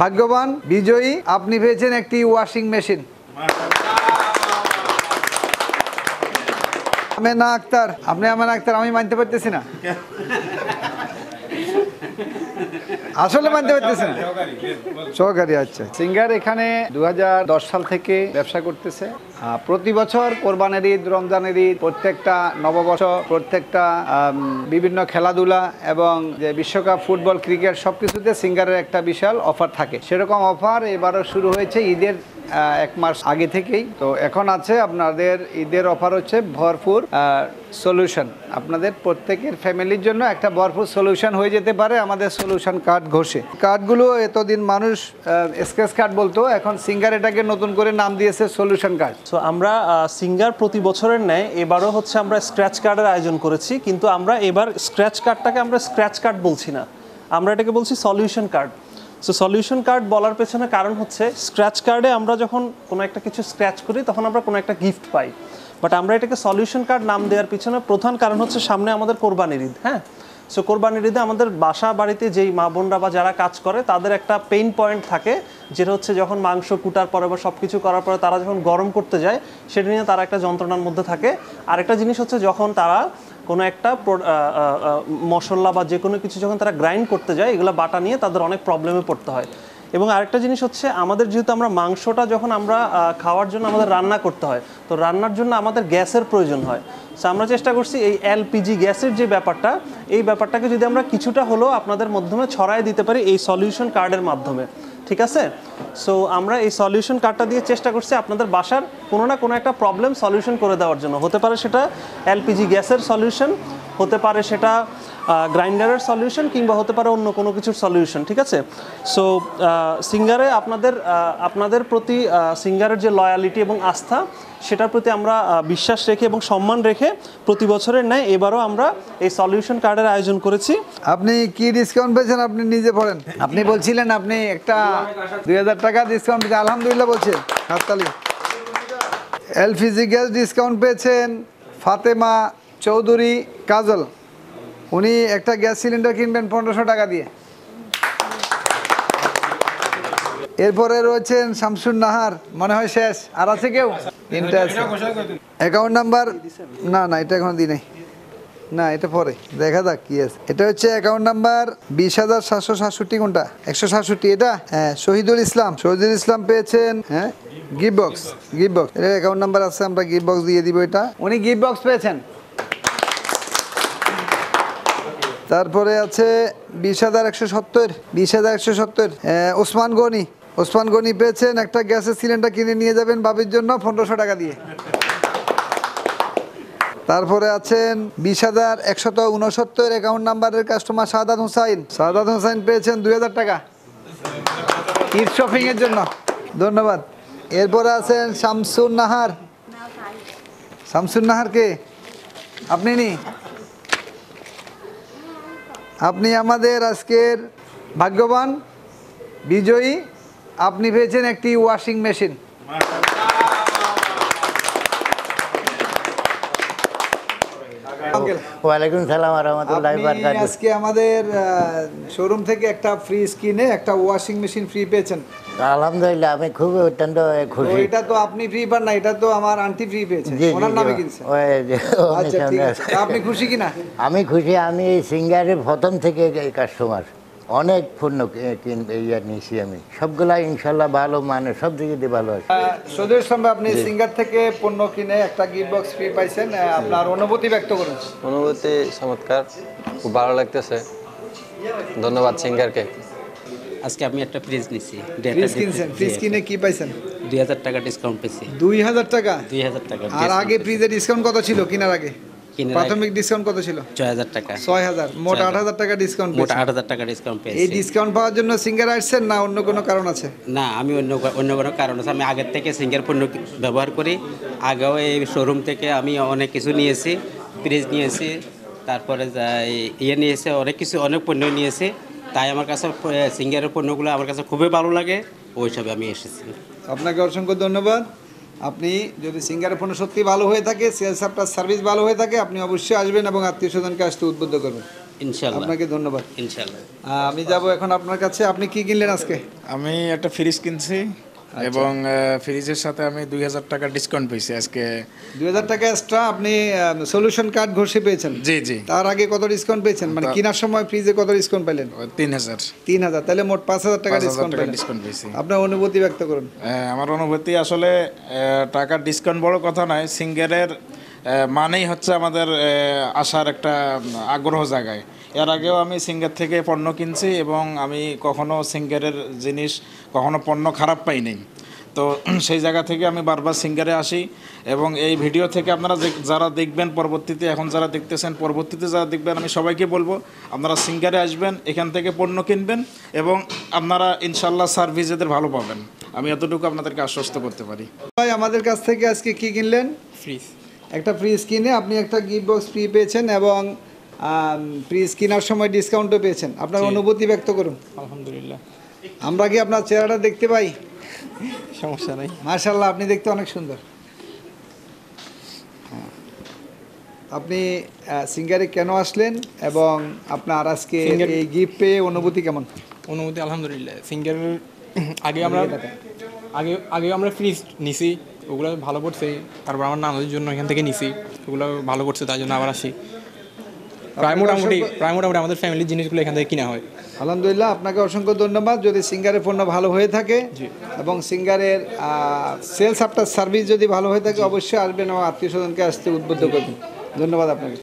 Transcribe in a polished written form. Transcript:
ভাগ্যবান বিজয়ী, আপনি পেয়েছেন একটি ওয়াশিং মেশিন। আমেনা আক্তার, আপনি আমেনা আক্তার, আমি মানতে পারতেছি না, আসলে মানতে পারতেছি না। সহকারী, আচ্ছা। সিঙ্গার এখানে 2010 সাল থেকে ব্যবসা করতেছে। প্রতি বছর কোরবানের ঈদ, রমজানের ঈদ, প্রত্যেকটা নববর্ষ, প্রত্যেকটা বিভিন্ন খেলাধুলা এবং যে বিশ্বকাপ ফুটবল, ক্রিকেট সবকিছুতে সিঙ্গারের একটা বিশাল অফার থাকে। সেরকম অফার এবারও শুরু হয়েছে ঈদের 1 মাস আগে থেকেই। তো এখন আছে আপনাদের ঈদের অফার হচ্ছে ভরপুর সলিউশন। আপনাদের প্রত্যেকের ফ্যামিলির জন্য একটা ভরপুর সলিউশন হয়ে যেতে পারে আমাদের সলিউশন কার্ড ঘষে। কার্ডগুলো এতদিন মানুষ স্ক্র্যাচ কার্ড বলতো, এখন সিঙ্গার এটাকে নতুন করে নাম দিয়েছে সলিউশন কার্ড। সো আমরা সিঙ্গার প্রতি বছরের ন্যায় এবারও হচ্ছে আমরা স্ক্র্যাচ কার্ডের আয়োজন করেছি, কিন্তু আমরা এবার স্ক্র্যাচ কার্ডটাকে আমরা স্ক্র্যাচ কার্ড বলছি না, আমরা এটাকে বলছি solution card. So solution card বলার পেছনে কারণ হচ্ছে স্ক্র্যাচ কার্ডে আমরা যখন কোনো একটা কিছু স্ক্র্যাচ করি তখন আমরা কোনো একটা গিফট পাই, বাট আমরা এটাকে সলিউশন কার্ড নাম দেওয়ার পিছনে প্রধান কারণ হচ্ছে সামনে আমাদের কোরবানির ঈদ। হ্যাঁ, সো কোরবানির ঈদে আমাদের বাসা বাড়িতে যেই মা বোনরা বা যারা কাজ করে তাদের একটা পেইন পয়েন্ট থাকে, যেটা হচ্ছে যখন মাংস কুটার পরে বা সব কিছু করার পরে তারা যখন গরম করতে যায় সেটা নিয়ে তারা একটা যন্ত্রণার মধ্যে থাকে। আরেকটা জিনিস হচ্ছে যখন তারা কোনো একটা মশলা বা যে কোনো কিছু যখন তারা গ্রাইন্ড করতে যায়, এগুলো বাটা নিয়ে তাদের অনেক প্রবলেমে পড়তে হয়। এবং আরেকটা জিনিস হচ্ছে আমাদের যেহেতু আমরা মাংসটা যখন আমরা খাওয়ার জন্য আমাদের রান্না করতে হয়, তো রান্নার জন্য আমাদের গ্যাসের প্রয়োজন হয়। সো আমরা চেষ্টা করছি এই এলপিজি গ্যাসের যে ব্যাপারটা, এই ব্যাপারটাকে যদি আমরা কিছুটা হলেও আপনাদের মাধ্যমে ছড়াই দিতে পারি এই সলিউশন কার্ডের মাধ্যমে, ঠিক আছে? সো আমরা এই সলিউশন কার্ডটা দিয়ে চেষ্টা করছি আপনাদের বাসার কোনো না কোনো একটা প্রবলেম সলিউশন করে দেওয়ার জন্য। হতে পারে সেটা এলপিজি গ্যাসের সলিউশন, হতে পারে সেটা গ্রাইন্ডারের সলিউশন, কিংবা হতে পারে অন্য কোনো কিছুর সলিউশন, ঠিক আছে? সো সিঙ্গারে আপনাদের প্রতি সিঙ্গারের যে লয়ালিটি এবং আস্থা, সেটার প্রতি আমরা বিশ্বাস রেখে এবং সম্মান রেখে প্রতি বছরের ন্যায় এবারও আমরা এই সলিউশন কার্ডের আয়োজন করেছি। আপনি কি ডিসকাউন্ট পেয়েছেন আপনি নিজে পড়েন। আপনি বলছিলেন আপনি একটা 2000 টাকা ডিসকাউন্ট পেয়েছেন, আলহামদুলিল্লাহ বলছেন, হাততালি। এলপিজি গ্যাস ডিসকাউন্ট পেয়েছেন ফাতেমা চৌধুরী কাজল, উনি একটা গ্যাস সিলিন্ডার কিনবেন 1500 টাকা দিয়ে। এরপরে রয়েছেন শামসুন নাহার, মনে হয় শেষ, আর আছে কেউ? তিনটা আছে। অ্যাকাউন্ট নাম্বার না, এটা এখন দিই নাই, না এটা পরে দেখা যাক কি আছে। এটা হচ্ছে অ্যাকাউন্ট নাম্বার 20,767, কোনটা 167 এটা? হ্যাঁ, শহীদুল ইসলাম পেয়েছেন। হ্যাঁ, গিফট বক্স এটা অ্যাকাউন্ট নাম্বার আছে, আমরা গিফট বক্স দিয়ে দিব। এটা উনি গিফট বক্স পেয়েছেন। তারপরে আছে 20,170 ওসমান গনি পেয়েছেন একটা গ্যাসের সিলিন্ডার কিনে নিয়ে যাবেন বাবির জন্য 1500 টাকা দিয়ে। তারপরে আছেন 20,169 অ্যাকাউন্ট নাম্বারের কাস্টমার সাদাত হোসাইন পেয়েছেন 2000 টাকা ঈদ শপিং এর জন্য, ধন্যবাদ। এরপরে আছেন শামসুন নাহার কে? আপনি নি? আপনি আমাদের আজকের ভাগ্যবান বিজয়ী, আপনি পেয়েছেন একটি ওয়াশিং মেশিন। ওয়ালাইকুম সালাম ওয়া রাহমাতুল্লাহি ওয়া বারাকাতুহু। আজকে আমাদের শোরুম থেকে একটা ফ্রি স্কিনে একটা ওয়াশিং মেশিন ফ্রি পেয়েছেন। আলহামদুলিল্লাহ, আমি খুব অত্যন্ত খুশি। এটা তো আপনি ফ্রি পান না, এটা তো আমার আন্টি ফ্রি পেয়েছে, ওনার নামে কিনছে। আচ্ছা ঠিক আছে, আপনি খুশি কিনা? আমি খুশি। আমি এই সিঙ্গারের প্রথম থেকে কাস্টমার, অনেক পণ্য নিয়েছি আমি, সবগুলা ইনশাল্লাহ ভালো, মানে সব দিকে দিয়ে ভালো আছে। সদর ইসলাম, আপনি সিঙ্গার থেকে পণ্য কিনে একটা গিফট বক্স ফ্রি পাইছেন, আপনার অনুভূতি ব্যক্ত করুন। অনুভূতি চমৎকার, খুব ভালো লাগতেছে, ধন্যবাদ সিঙ্গারকে। আজকে আমি একটা ফ্রিজ নিছি। ফ্রিজ কিনে কি পাইছেন? 2000 টাকা ডিসকাউন্ট পেয়েছি। 2000 টাকা? 2000 টাকা। আর আগে ফ্রিজের ডিসকাউন্ট কত ছিল কেনার আগে? প্রাথমিক ডিসকাউন্ট কত ছিল? 6000 টাকা। 6000, মোট 8000 টাকা ডিসকাউন্ট। মোট 8000 টাকা ডিসকাউন্ট পেয়েছি। এই ডিসকাউন্ট পাওয়ার জন্য সিঙ্গার আসছেন না অন্য কোনো কারণ আছে? না, আমি অন্য কোনো কারণ আছে। আমি আগের থেকে সিঙ্গার পণ্য ব্যবহার করি, আগেও এই শোরুম থেকে আমি অনেক কিছু নিয়েছি, ফ্রিজ নিয়েছি, তারপরে নিয়েছে অনেক পণ্য নিয়েছি। তাই আমার কাছে সিঙ্গারের পণ্যগুলো আমার কাছে খুবই ভালো লাগে, ওই হিসাবে আমি এসেছি। আপনাকে অসংখ্য ধন্যবাদ। আপনি যদি সিঙ্গারের পণ্য সত্যি ভালো হয়ে থাকে, সেলস আপনার সার্ভিস ভালো হয়ে থাকে, আপনি অবশ্যই আসবেন এবং আত্মীয় স্বজনকে আসতে উদ্বুদ্ধ করবেন। ইনশাল্লাহ। আপনাকে ধন্যবাদ। ইনশাল্লাহ। আমি যাব এখন আপনার কাছে। আপনি কি কিনলেন আজকে? আমি একটা ফ্রিজ কিনছি এবং ফ্রিজের সাথে আমি 2000 টাকা ডিসকাউন্ট পেয়েছি আজকে। 2000 টাকা এক্সট্রা আপনি সলিউশন কার্ড ঘষে পেয়েছেন? জি জি। তার আগে কত ডিসকাউন্ট পেয়েছেন, মানে কেনার সময় ফ্রিজে কত ডিসকাউন্ট পেলেন? 3000। 3000, তাহলে মোট 5000 টাকা 5000 ডিসকাউন্ট টাকা পেলেন। ডিসকাউন্ট পেয়েছি। আপনার অনুভূতি ব্যক্ত করুন। আমার অনুভূতি আসলে টাকার ডিসকাউন্ট বড় কথা নয়, সিঙ্গারের মানেই হচ্ছে আমাদের আসার একটা আগ্রহ জাগায়। এর আগেও আমি সিঙ্গার থেকে পণ্য কিনছি এবং আমি কখনো সিঙ্গারের জিনিস কখনো পণ্য খারাপ পাইনি। তো সেই জায়গা থেকে আমি বারবার সিঙ্গারে আসি এবং এই ভিডিও থেকে আপনারা যারা দেখবেন পরবর্তীতে, এখন যারা দেখতেছেন পরবর্তীতে যারা দেখবেন, আমি সবাইকে বলবো আপনারা সিঙ্গারে আসবেন, এখান থেকে পণ্য কিনবেন এবং আপনারা ইনশাল্লাহ সার্ভিস এদের ভালো পাবেন। আমি এতটুকু আপনাদেরকে আশ্বস্ত করতে পারি। ভাই, আমাদের কাছ থেকে আজকে কি কিনলেন? ফ্রিজ। একটা ফ্রিজ কিনে আপনি একটা গিফট বক্স ফ্রি পেয়েছেন এবং ফ্রিজ কেনার সময় ডিসকাউন্টও পেয়েছেন। আপনার অনুভূতি ব্যক্ত করুন। আলহামদুলিল্লাহ। আমরা কি আপনার চেহারাটা দেখতে পাই? সমস্যা নাই। মাশাআল্লাহ, আপনি দেখতে অনেক সুন্দর। আপনি সিঙ্গারে কেন আসলেন এবং আপনার আজকে এই গিফট পেয়ে অনুভূতি কেমন? অনুমতি আলহামদুলিল্লাহ। সিঙ্গারের আগে আমরা ফ্রিজ নিছি, ওগুলো ভালো করছে। তারপর আমার নানাদের জন্য এখান থেকে নিছি, ওগুলো ভালো করছে, তাই জন্য আবার আসি। প্রায় মোটামুটি আমাদের ফ্যামিলির জিনিসগুলো এখান থেকে কিনা হয়। আলহামদুলিল্লাহ, আপনাকে অসংখ্য ধন্যবাদ। যদি সিঙ্গারের পণ্য ভালো হয়ে থাকে এবং সিঙ্গারের সেলস আফটার সার্ভিস যদি ভালো হয়ে থাকে, অবশ্যই আসবেন এবং আত্মীয় স্বজনকে আসতে উদ্বুদ্ধ করবেন। ধন্যবাদ আপনাকে।